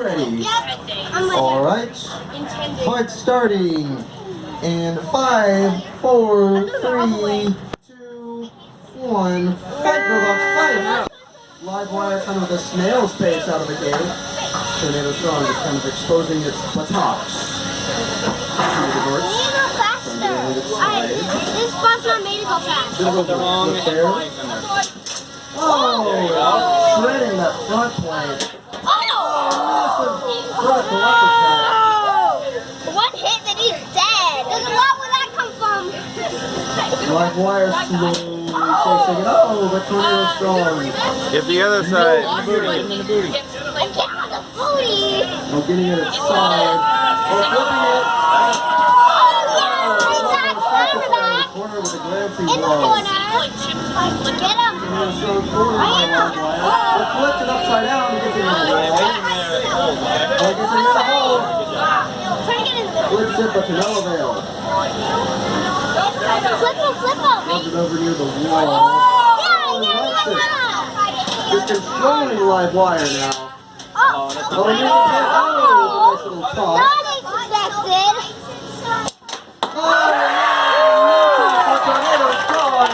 Ready? Yep. I'm ready. All right. Fight starting in 5, 4, 3, 2, 1. Fight, robots, fight! Live wire kind of with a snail's pace out of the gate. Tornado Strong is kind of exposing its buttocks. This spot's not made to go fast. Oh, shredding that front plate. Massive front uppercut. One hit and he's dead. There's a lot where that come from. Live wire slowly chasing it. Oh, but Tornado Strong. Get the other side. I get on the booty. Oh, getting it at side. Oh, flipping it. Corner with a glancing In the blow. corner. Get him. Flips it upside down and gets it in the wall. Oh, gets it in the hole. Try to get in the middle. Flips it, but to no avail. Flip him. Runs it over near the wall. Yeah. Just controlling live wire now. Oh, nice little toss. not expected. Tornado Strong.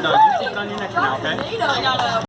No, you keep it on your neck now, okay?